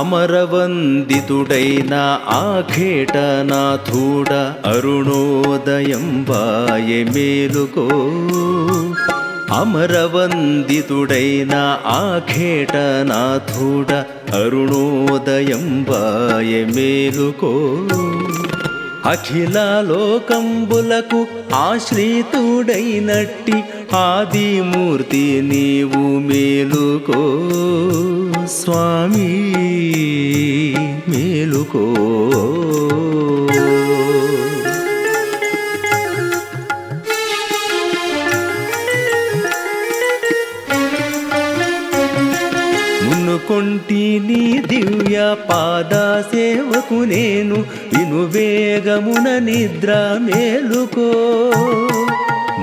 అమరవందితుడైన ఆఖేటనాథుడ అరుణోదయం వాయె మేలుకో. అమరవందితుడైన ఆఖేటనాథుడ అరుణోదయం వాయె మేలుకో. అఖిల లోకంబులకు ఆశ్రితుడైనట్టి ఆదిమూర్తి నీవు మేలుకో స్వామి మేలుకో. మునుకొంటి నీ దివ్య పాద సేవకు నేను వినువేగమున నిద్ర మేలుకో.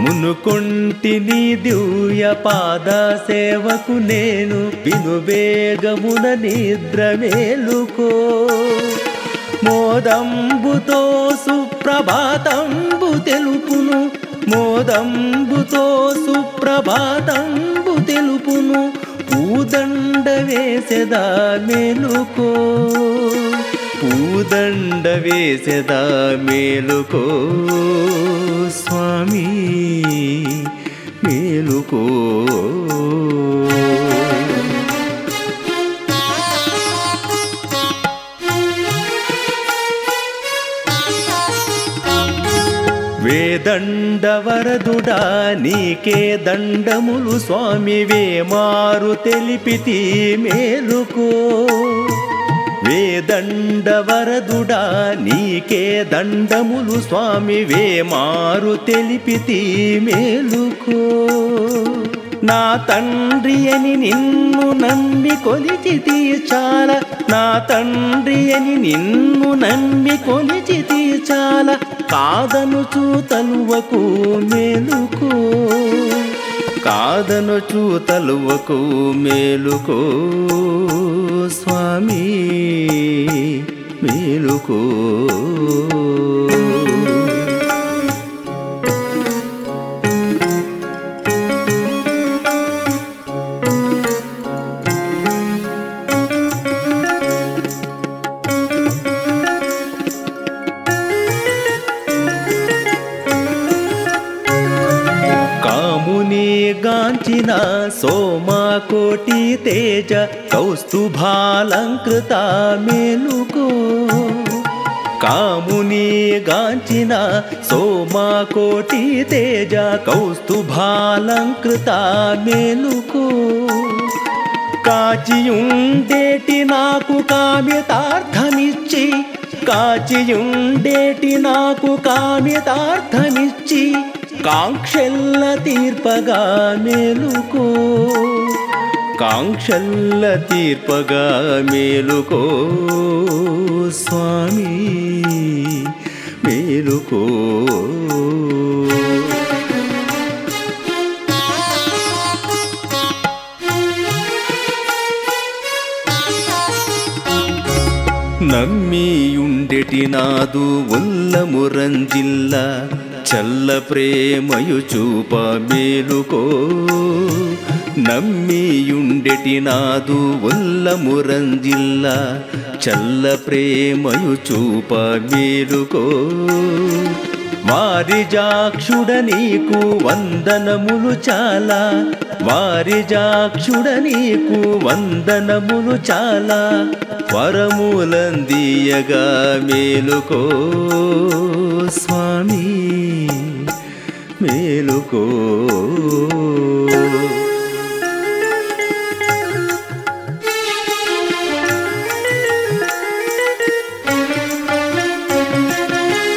మునుకొంటి నీ దివ్య పాద సేవకు నేను వినువేగమున నిద్ర మేలుకో. మోదంబుతో సుప్రభాతంబు తెలుపును, మోదంబుతో సుప్రభాతంబు తెలుపును. పూదండ వేసెదా మేలుకో, పూదండ వేసెదా మేలుకో స్వామి మేలుకో. వేదండ వరదుడా నీకే దండములు స్వామి వేమారు తెలిపితి మేలుకో. వేదండ వరదుడా నీకే దండములు స్వామి వేమారు తెలిపితి మేలుకో. నా తండ్రి అని నిన్ను నమ్మి కొలిచితి చాల, నా తండ్రి అని నిన్ను నమ్మి కొలిచితి చాల. కాదనుచు తలువకు మేలుకో, కాదనుచు తలువకు మేలుకో స్వామి మేలుకో. గాంచిన సోమాకోటి తేజ కౌస్తుభాలంకృత మేలుకో. కాముని గాంచిన సోమాకోటి తేజ కౌస్తుభాలంకృత మేలుకో. కాచియుండేటి నాకు కామితార్థమిచ్చి, కాచియుండేటి నాకు కామితార్థమిచ్చి. కాంక్షల్ల తీర్పగా మేలుకో, కాంక్షల్ల తీర్పగా మేలుకో స్వామి మేలుకో. నమ్మియుండెటి నాదు ఉల్లమురంజిల్ల చల్ల ప్రేమయు చూప మేలుకో. నమ్మియుండెటి నాదు ఉల్లమురంజిల్ల చల్ల ప్రేమయు చూప మేలుకో. వారిజాక్షుడ నీకు వందనములు చాలా, వారిజాక్షుడ నీకు వందనములు చాలా. వరములందియగా మేలుకో స్వామి మేలుకో.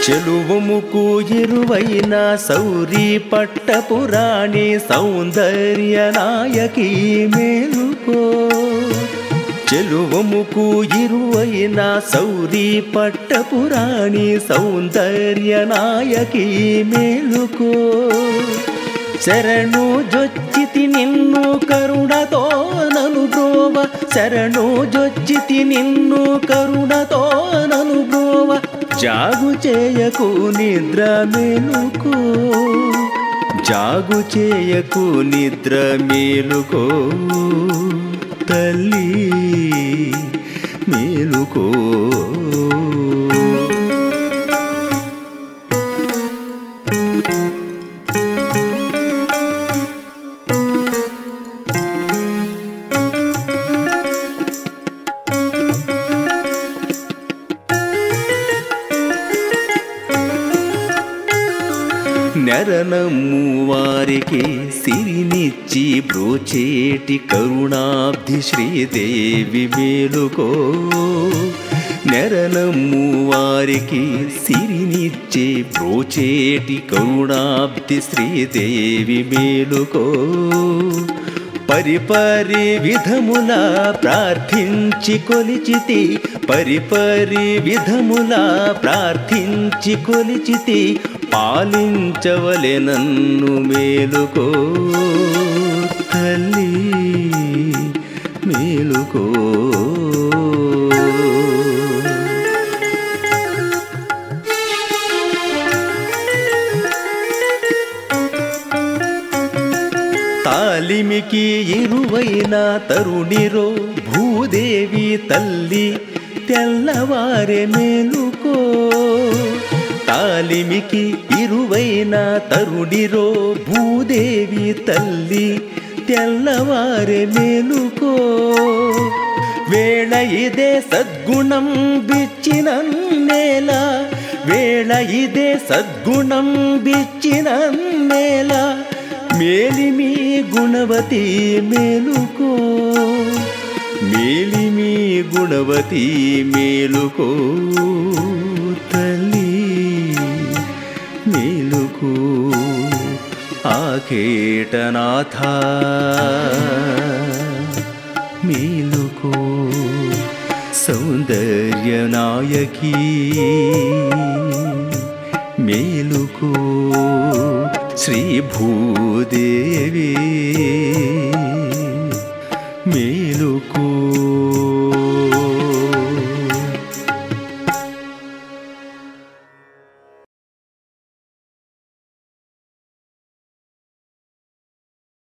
చెలువముకు ఇరువైన సౌరీ పట్టపురాణి సౌందర్య నాయకి మేలుకో. చెలువముకు ఇరువైన సౌరీ పట్టపురాణి సౌందర్య నాయకి మేలుకో. శరణు జొచ్చితి నిన్ను కరుణతో నను బ్రోవ, శరణు జొచ్చితి నిన్ను కరుణతో నను బ్రోవ. జాగు చేయకు నిద్ర మేలుకో, జాగు చేయకు నిద్ర మేలుకో తల్లి మేలుకో. నెరనమ్ము వారికి సిరినిచ్చి బ్రోచేటి కరుణాబ్ధి శ్రీదేవి మేలుకో. నెరనమ్ము వారికి సిరినిచ్చి బ్రోచేటి కరుణాబ్ధి శ్రీదేవి మేలుకో. పరిపరి విధముల ప్రార్థించి కొలిచితి, పరిపరి విధముల ప్రార్థించి కొలిచితి, పాలించవలె నన్ను మేలుకో తల్లి మేలుకో. తాలిమికి ఇరువైన తరుణిరో భూదేవి తల్లి తెల్లవారే మేలుకో. తాలిమికి ఇరువైన తరుణిరో భూదేవి తల్లి తెల్లవారే మేలుకో. వేళ ఇదే సద్గుణం బిచ్చిన నేల, వేళ ఇదే సద్గుణం బిచ్చిన నేల, మేలిమి గుణవతి మేలుకో, మేలిమి గుణవతి మేలుకో తల్లి మేలుకో. ఆకేటనాథ మేలుకో, సౌందర్యనాయకి మేలుకో, శ్రీ భూదేవి మేలుకో.